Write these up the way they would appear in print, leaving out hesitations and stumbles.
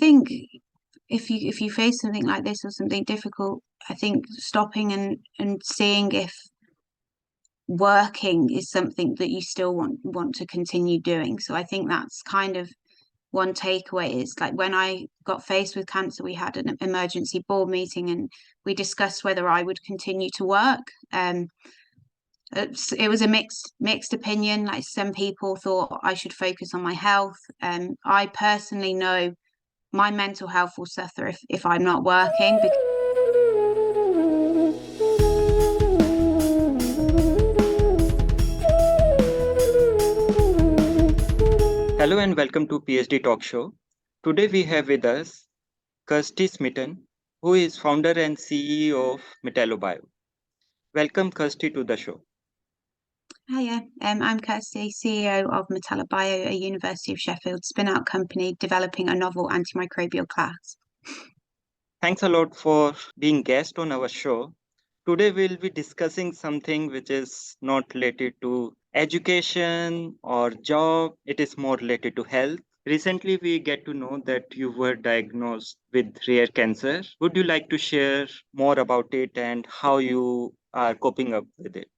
think if you face something like this or something difficult, I think stopping and seeing if working is something that you still want to continue doing. So I think that's kind of one takeaway. Is like when I got faced with cancer, we had an emergency board meeting and we discussed whether I would continue to work. It was a mixed opinion. Like some people thought I should focus on my health. I personally know my mental health will suffer if I'm not working. Hello and welcome to PhD Talk Show. Today we have with us Kirsty Smitten, who is founder and CEO of Metallobio. Welcome, Kirsty, to the show. Hiya, I'm Kirsty, CEO of Metallobio, a University of Sheffield spin-out company developing a novel antimicrobial class. Thanks a lot for being guest on our show. Today we'll be discussing something which is not related to education or job. It is more related to health. Recently, we get to know that you were diagnosed with rare cancer. Would you like to share more about it and how you are coping up with it?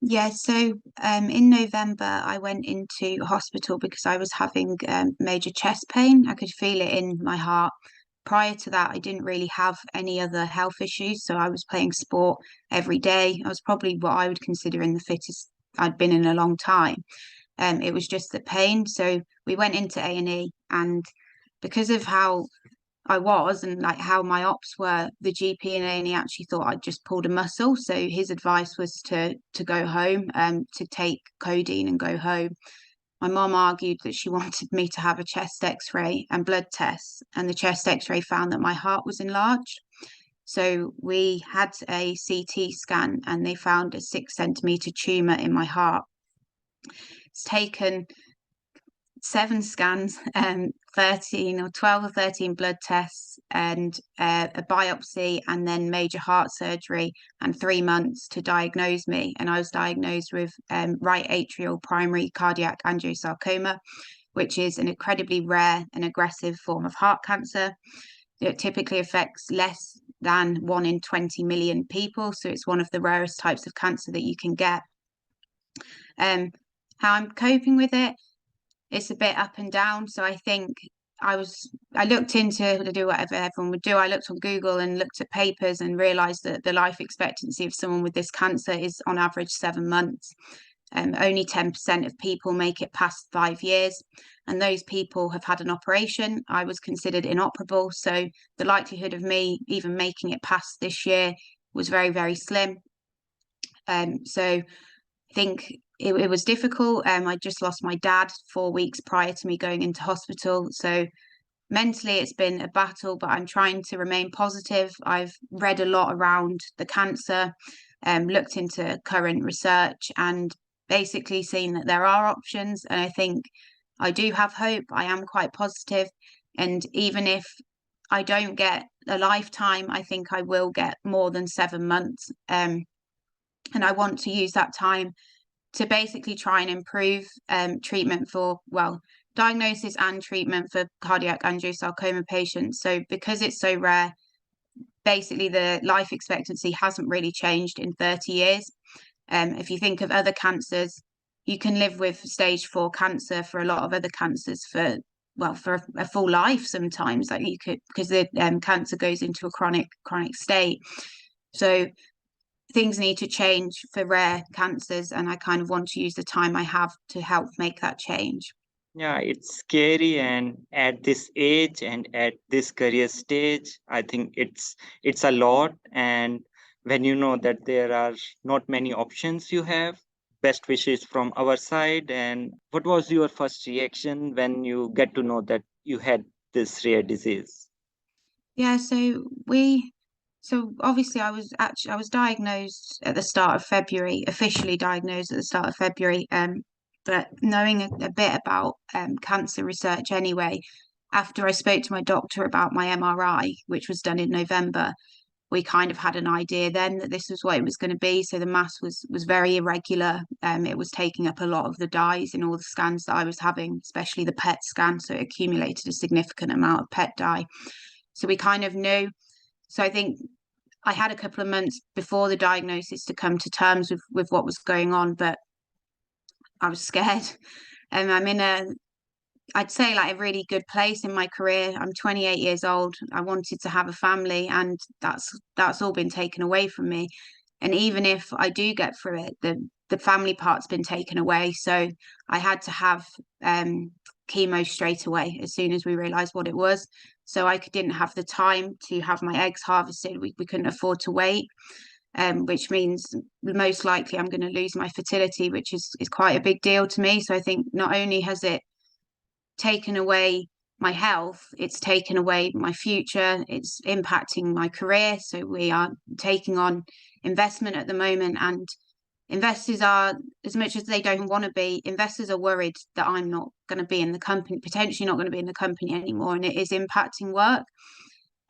Yeah, so in November, I went into hospital because I was having major chest pain. I could feel it in my heart. Prior to that, I didn't really have any other health issues. So I was playing sport every day. I was probably what I would consider in the fittest I'd been in a long time. It was just the pain. So we went into A&E, and because of how I was and like how my ops were, the GP in A&E actually thought I'd just pulled a muscle. So his advice was to go home, to take codeine and go home. My mom argued that she wanted me to have a chest X-ray and blood tests, and the chest X-ray found that my heart was enlarged. So we had a CT scan, and they found a 6 centimeter tumor in my heart. It's taken 7 scans, 13 or 12 or 13 blood tests, and a biopsy, and then major heart surgery, and 3 months to diagnose me. And I was diagnosed with right atrial primary cardiac angiosarcoma, which is an incredibly rare and aggressive form of heart cancer. It typically affects less than 1 in 20 million people. So it's one of the rarest types of cancer that you can get. How I'm coping with it, it's a bit up and down. So I think I looked into to do whatever everyone would do. I looked on Google and looked at papers and realized that the life expectancy of someone with this cancer is on average 7 months. Only 10% of people make it past 5 years, and those people have had an operation. I was considered inoperable, so the likelihood of me even making it past this year was very, very slim. So I think it was difficult. I just lost my dad 4 weeks prior to me going into hospital. So mentally, it's been a battle, but I'm trying to remain positive. I've read a lot around the cancer, looked into current research, and basically seen that there are options. And I think I do have hope. I am quite positive. And even if I don't get a lifetime, I think I will get more than 7 months. And I want to use that time to basically try and improve treatment for, well, diagnosis and treatment for cardiac angiosarcoma patients. So because it's so rare, basically the life expectancy hasn't really changed in 30 years. If you think of other cancers, you can live with stage 4 cancer for a lot of other cancers for a full life sometimes. Like you could, because the cancer goes into a chronic state. So things need to change for rare cancers, and I kind of want to use the time I have to help make that change. Yeah, it's scary, and at this age and at this career stage, I think it's a lot. And when you know that there are not many options you have, best wishes from our side. And what was your first reaction when you get to know that you had this rare disease? Yeah, so obviously I was diagnosed at the start of February, officially diagnosed at the start of February. But knowing a bit about cancer research anyway, after I spoke to my doctor about my MRI, which was done in November, we kind of had an idea then that this was what it was going to be. So the mass was very irregular. It was taking up a lot of the dyes in all the scans that I was having, especially the PET scan. So it accumulated a significant amount of PET dye. So we kind of knew. So I think I had a couple of months before the diagnosis to come to terms with what was going on, but I was scared. And I'm in I'd say like a really good place in my career. I'm 28 years old. I wanted to have a family, and that's all been taken away from me. And even if I do get through it, the family part's been taken away. So I had to have chemo straight away as soon as we realized what it was. So I didn't have the time to have my eggs harvested. We couldn't afford to wait. Which means most likely I'm going to lose my fertility, which is quite a big deal to me. So I think not only has it taken away my health, it's taken away my future, it's impacting my career. So we are taking on investment at the moment, and investors are, as much as they don't want to be, investors are worried that I'm not going to be in the company, potentially not going to be in the company anymore, and it is impacting work.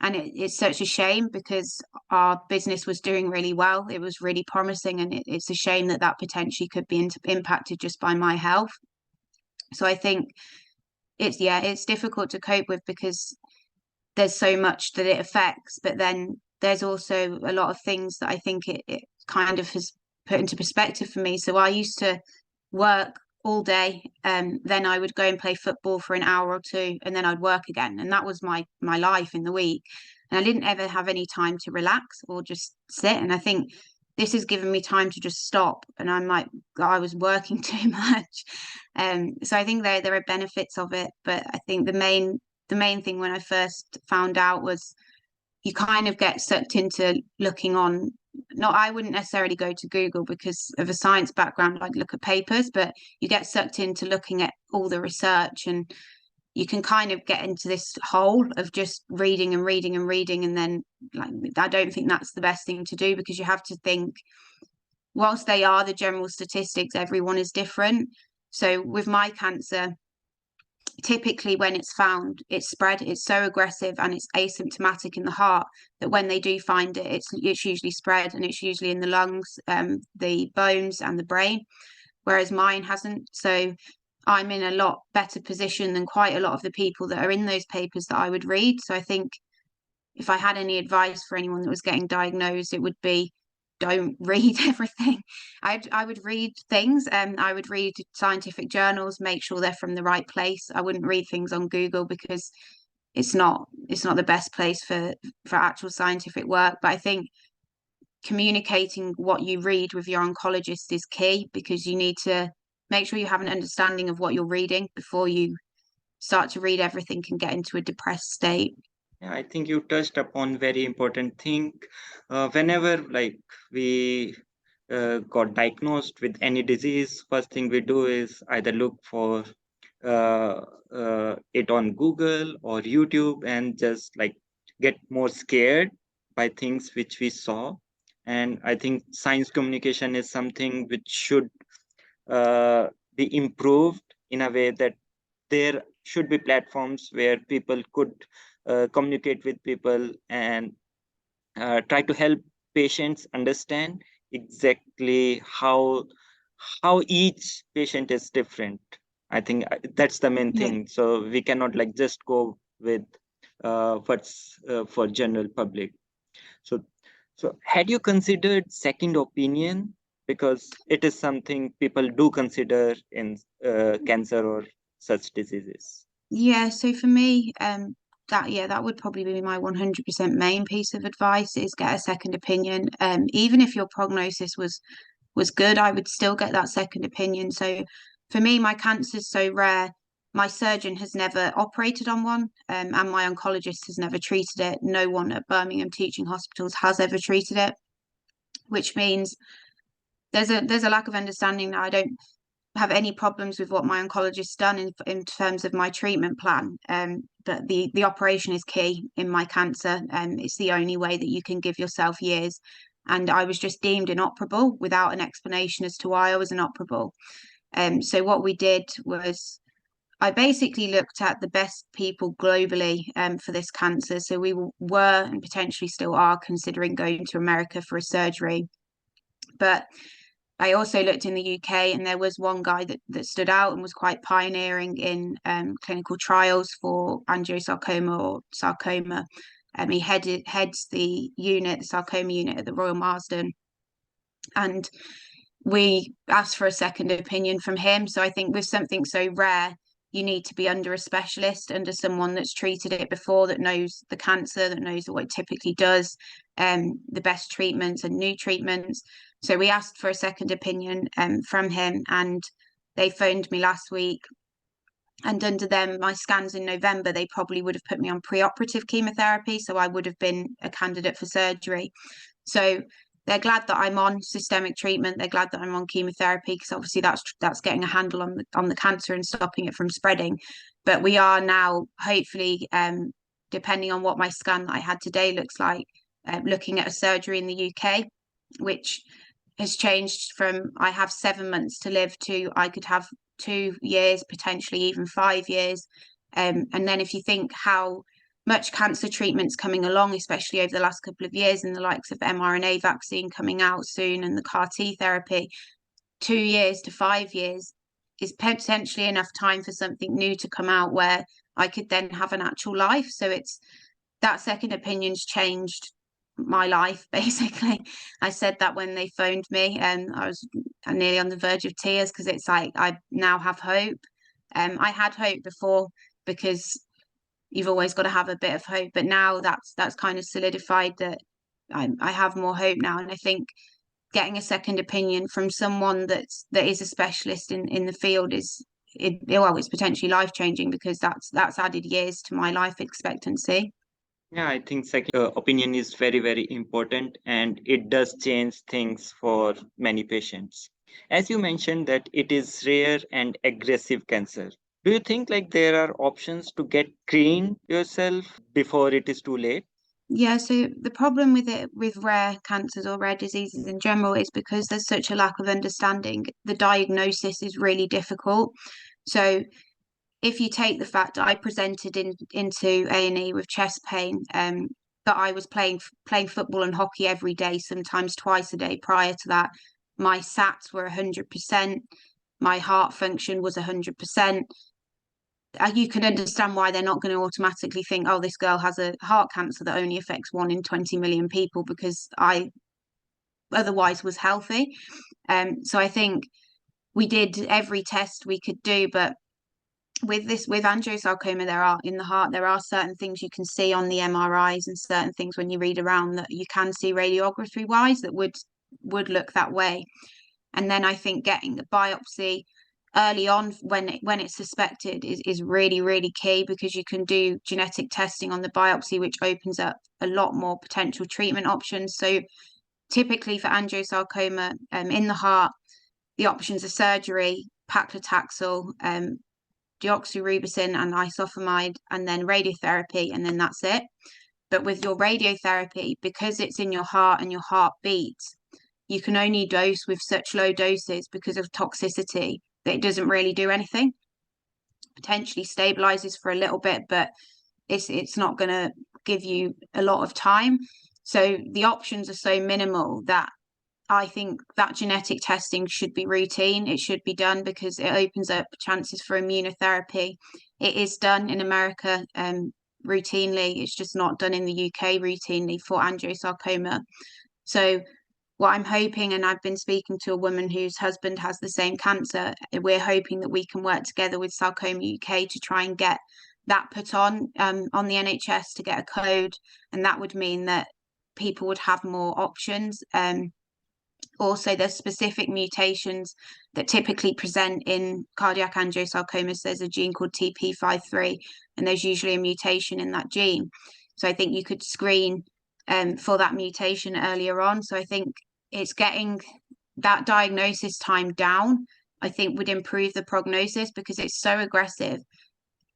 And it's such a shame because our business was doing really well. It was really promising, and it's a shame that that potentially could be impacted just by my health. So I think it's difficult to cope with because there's so much that it affects, but then there's also a lot of things that I think it kind of has put into perspective for me. So I used to work all day, then I would go and play football for an hour or two, and then I'd work again, and that was my life in the week. And I didn't ever have any time to relax or just sit. And I think this has given me time to just stop, and I was working too much. So I think there are benefits of it, but I think the main thing when I first found out was you kind of get sucked into looking on. Not, I wouldn't necessarily go to Google because of a science background. I'd look at papers, but you get sucked into looking at all the research, and you can kind of get into this hole of just reading and reading and reading. And then, like, I don't think that's the best thing to do, because you have to think, whilst they are the general statistics, everyone is different. So with my cancer, typically when it's found, it's spread, it's so aggressive and it's asymptomatic in the heart that when they do find it, it's usually spread, and it's usually in the lungs, the bones and the brain, whereas mine hasn't. So I'm in a lot better position than quite a lot of the people that are in those papers that I would read. So I think if I had any advice for anyone that was getting diagnosed, it would be, don't read everything. I would read things, and I would read scientific journals, make sure they're from the right place. I wouldn't read things on Google because it's not the best place for actual scientific work. But I think communicating what you read with your oncologist is key, because you need to make sure you have an understanding of what you're reading before you start to read everything and get into a depressed state. Yeah, I think you touched upon very important thing. Whenever like we got diagnosed with any disease, first thing we do is either look for it on Google or YouTube, and just like get more scared by things which we saw. And I think science communication is something which should be improved in a way that there should be platforms where people could communicate with people and try to help patients understand exactly how each patient is different. I think that's the main Yeah. thing. So we cannot like just go with what's for general public. So had you considered second opinion, because it is something people do consider in cancer or such diseases? Yeah, so for me, that would probably be my 100% main piece of advice, is get a second opinion. Even if your prognosis was good, I would still get that second opinion. So for me, my cancer is so rare. My surgeon has never operated on one, and my oncologist has never treated it. No one at Birmingham teaching hospitals has ever treated it, which means there's a lack of understanding that I don't have any problems with what my oncologist's done in terms of my treatment plan. But the operation is key in my cancer. It's the only way that you can give yourself years. And I was just deemed inoperable without an explanation as to why I was inoperable. So what we did was I basically looked at the best people globally for this cancer. So we were and potentially still are considering going to America for a surgery. But I also looked in the UK, and there was one guy that stood out and was quite pioneering in clinical trials for angiosarcoma or sarcoma. He heads the sarcoma unit at the Royal Marsden. And we asked for a second opinion from him. So I think with something so rare, you need to be under a specialist, under someone that's treated it before, that knows the cancer, that knows what it typically does, the best treatments and new treatments. So we asked for a second opinion from him, and they phoned me last week. And under them, my scans in November, they probably would have put me on preoperative chemotherapy. So I would have been a candidate for surgery. So they're glad that I'm on systemic treatment. They're glad that I'm on chemotherapy, because obviously that's getting a handle on the cancer and stopping it from spreading. But we are now hopefully, depending on what my scan that I had today looks like, looking at a surgery in the UK, which has changed from I have 7 months to live to I could have 2 years, potentially even 5 years. And then if you think how much cancer treatment's coming along, especially over the last couple of years, and the likes of mRNA vaccine coming out soon and the CAR T therapy, 2 years to 5 years is potentially enough time for something new to come out where I could then have an actual life. So it's that second opinion's changed my life, basically. I said that when they phoned me, and I was nearly on the verge of tears, because it's like I now have hope. I had hope before, because you've always got to have a bit of hope, but now that's kind of solidified that I have more hope now. And I think getting a second opinion from someone that is a specialist in the field it's potentially life-changing, because that's added years to my life expectancy. Yeah, I think second opinion is very, very important, and it does change things for many patients. As you mentioned that it is rare and aggressive cancer. Do you think like there are options to get screen yourself before it is too late? Yeah, so the problem with rare cancers or rare diseases in general is because there's such a lack of understanding, the diagnosis is really difficult. So if you take the fact that I presented into A&E with chest pain, that I was playing football and hockey every day, sometimes twice a day prior to that, my SATs were 100%, my heart function was 100%. You can understand why they're not going to automatically think, oh, this girl has a heart cancer that only affects 1 in 20 million people, because I otherwise was healthy. So I think we did every test we could do, but with angiosarcoma, there are certain things you can see on the MRIs, and certain things when you read around that you can see radiography wise that would look that way. And then I think getting the biopsy early on when it's suspected is really, really key, because you can do genetic testing on the biopsy, which opens up a lot more potential treatment options. So typically for angiosarcoma in the heart, the options are surgery, paclitaxel, deoxyribosine and isofamide, and then radiotherapy, and then that's it. But with your radiotherapy, because it's in your heart and your heart beats, you can only dose with such low doses because of toxicity that it doesn't really do anything. Potentially stabilizes for a little bit, but it's not going to give you a lot of time. So the options are so minimal that I think that genetic testing should be routine. It should be done because it opens up chances for immunotherapy. It is done in America routinely. It's just not done in the UK routinely for angiosarcoma. So what I'm hoping, and I've been speaking to a woman whose husband has the same cancer, we're hoping that we can work together with Sarcoma UK to try and get that put on the NHS, to get a code, and that would mean that people would have more options. Also, there's specific mutations that typically present in cardiac angiosarcomas. There's a gene called TP53, and there's usually a mutation in that gene. So I think you could screen for that mutation earlier on. So I think it's getting that diagnosis time down, I think would improve the prognosis, because it's so aggressive.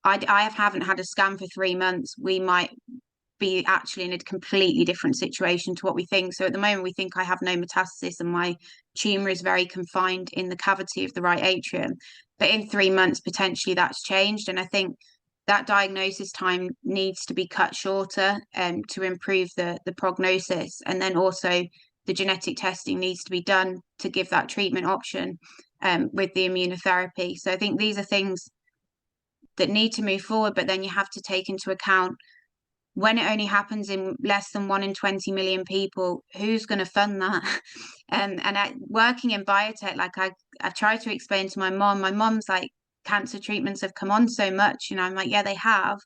I haven't had a scan for 3 months. We might be actually in a completely different situation to what we think. So at the moment, we think I have no metastasis and my tumor is very confined in the cavity of the right atrium. But in 3 months, potentially that's changed. And I think that diagnosis time needs to be cut shorter to improve the prognosis. And then also the genetic testing needs to be done to give that treatment option with the immunotherapy. So I think these are things that need to move forward, but then you have to take into account when it only happens in less than 1 in 20 million people, who's going to fund that? Working in biotech, like I've tried to explain to my mom's like, cancer treatments have come on so much, I'm like, yeah, they have,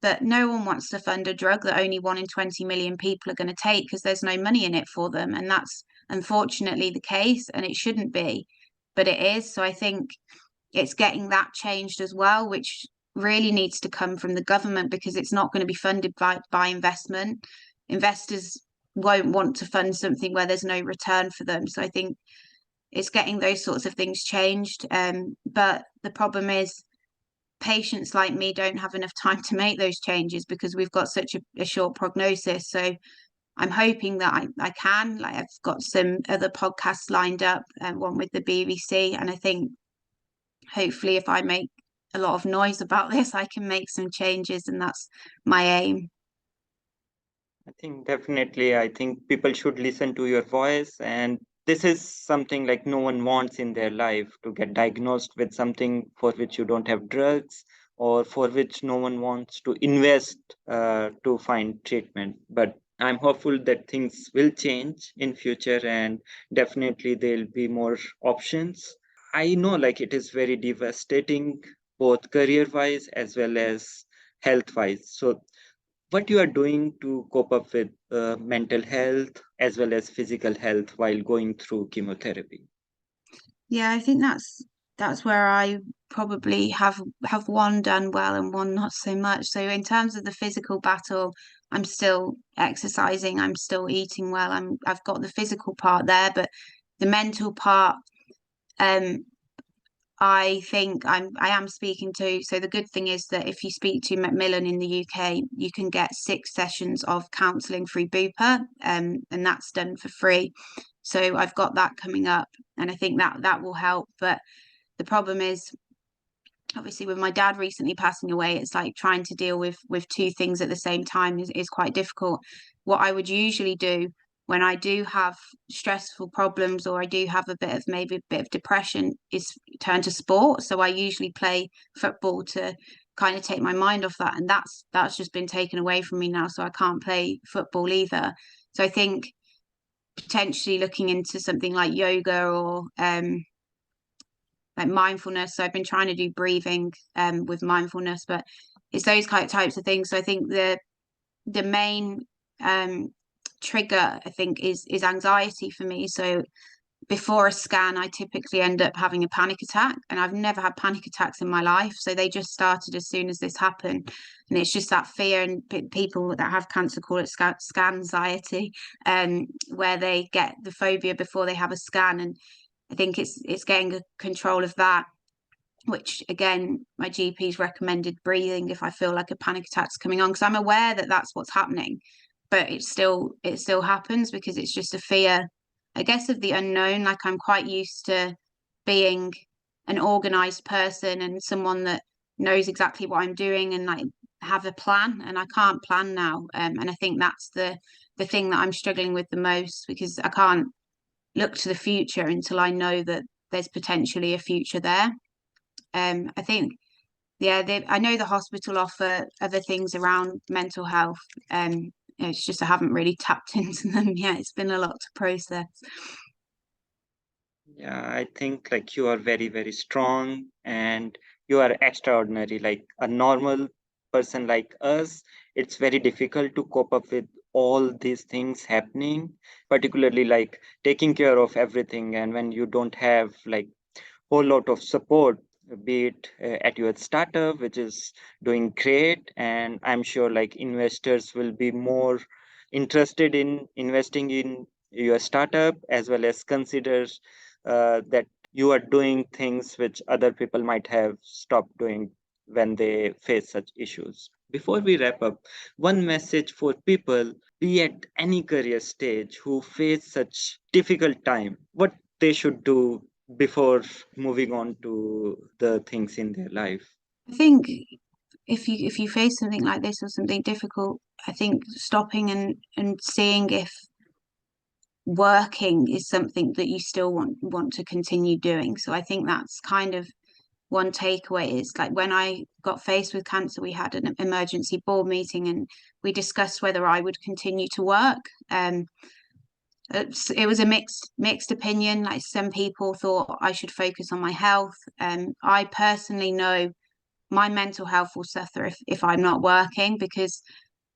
but no one wants to fund a drug that only 1 in 20 million people are going to take because there's no money in it for them. And that's unfortunately the case, and it shouldn't be, but it is. So I think it's getting that changed as well, which really needs to come from the government, because it's not going to be funded by investment. Investors won't want to fund something where there's no return for them. So I think it's getting those sorts of things changed. But the problem is patients like me don't have enough time to make those changes because we've got such a short prognosis. So I'm hoping that I can. Like, I've got some other podcasts lined up, one with the BBC, and I think hopefully if I make a lot of noise about this, I can make some changes, and that's my aim. I think definitely, I think people should listen to your voice. And this is something like no one wants in their life, to get diagnosed with something for which you don't have drugs, or for which no one wants to invest to find treatment. But I'm hopeful that things will change in future, and definitely there'll be more options. I know like it is very devastating, both career wise as well as health wise. So what you are doing to cope up with mental health as well as physical health while going through chemotherapy? Yeah, I think that's where I probably have one done well and one not so much. So in terms of the physical battle, I'm still exercising, I'm still eating well, I've got the physical part there, but the mental part, um, I think I am speaking to. So the good thing is that if you speak to Macmillan in the UK, you can get 6 sessions of counselling through Bupa, and that's done for free. So I've got that coming up, and I think that will help. But the problem is, obviously, with my dad recently passing away, it's like trying to deal with two things at the same time is quite difficult. What I would usually do when I do have stressful problems, or I do have maybe a bit of depression, is turn to sport. So I usually play football to kind of take my mind off that, and that's just been taken away from me now, so I can't play football either. So I think potentially looking into something like yoga or like mindfulness. So I've been trying to do breathing with mindfulness, but it's those types of things. So I think the main trigger, I think, is anxiety for me. So before a scan, I typically end up having a panic attack, and I've never had panic attacks in my life. So they just started as soon as this happened, and it's just that fear. And people that have cancer call it scan anxiety, where they get the phobia before they have a scan. And I think it's getting a control of that, which again, my GP's recommended breathing if I feel like a panic attack's coming on, because I'm aware that that's what's happening, but it still happens because it's just a fear, I guess, of the unknown. Like, I'm quite used to being an organized person and someone that knows exactly what I'm doing and like have a plan, and I can't plan now. And I think that's the thing that I'm struggling with the most, because I can't look to the future until I know that there's potentially a future there. I think, yeah, I know the hospital offer other things around mental health. It's just I haven't really tapped into them yet. It's been a lot to process. Yeah, I think like you are very, very strong and you are extraordinary. Like a normal person like us, it's very difficult to cope up with all these things happening, particularly like taking care of everything. And when you don't have like whole lot of support, be it at your startup, which is doing great, and I'm sure like investors will be more interested in investing in your startup, as well as consider that you are doing things which other people might have stopped doing when they face such issues. Before we wrap up, one message for people, be at any career stage, who face such difficult time, what they should do before moving on to the things in their life? I think if you face something like this or something difficult, I think stopping and seeing if working is something that you still want to continue doing. So I think that's kind of one takeaway. Is like when I got faced with cancer, we had an emergency board meeting and we discussed whether I would continue to work. It was a mixed opinion. Like some people thought I should focus on my health. I personally know my mental health will suffer if I'm not working, because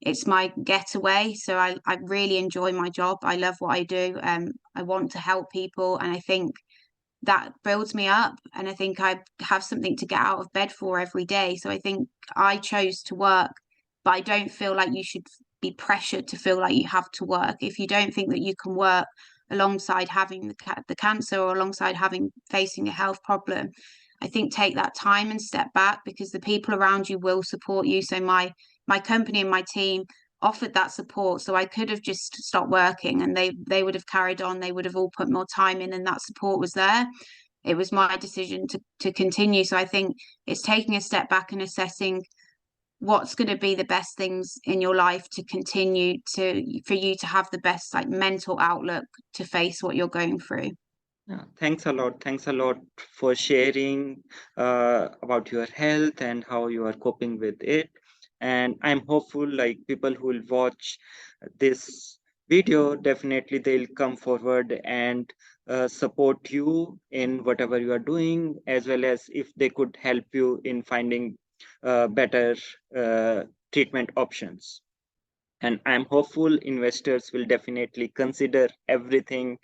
it's my getaway. So I really enjoy my job. I love what I do. I want to help people, and I think that builds me up. And I think I have something to get out of bed for every day. So I think I chose to work, but I don't feel like you should be pressured to feel like you have to work. If you don't think that you can work alongside having the cancer or alongside having facing a health problem, I think take that time and step back, because the people around you will support you. So my company and my team offered that support, so I could have just stopped working and they would have carried on. They would have all put more time in, and that support was there. It was my decision to continue. So I think it's taking a step back and assessing what's going to be the best things in your life to continue to for you to have the best like mental outlook to face what you're going through. Yeah, thanks a lot. Thanks a lot for sharing about your health and how you are coping with it. And I'm hopeful, like people who will watch this video, definitely they'll come forward and support you in whatever you are doing, as well as if they could help you in finding better uh, treatment options. And I'm hopeful investors will definitely consider everything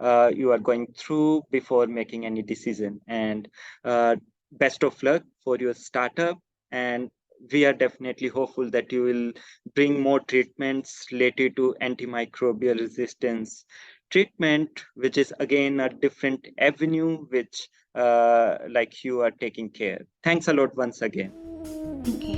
you are going through before making any decision. And best of luck for your startup. And we are definitely hopeful that you will bring more treatments related to antimicrobial resistance treatment, which is again a different avenue which like you are taking care. Thanks a lot once again. Thank you.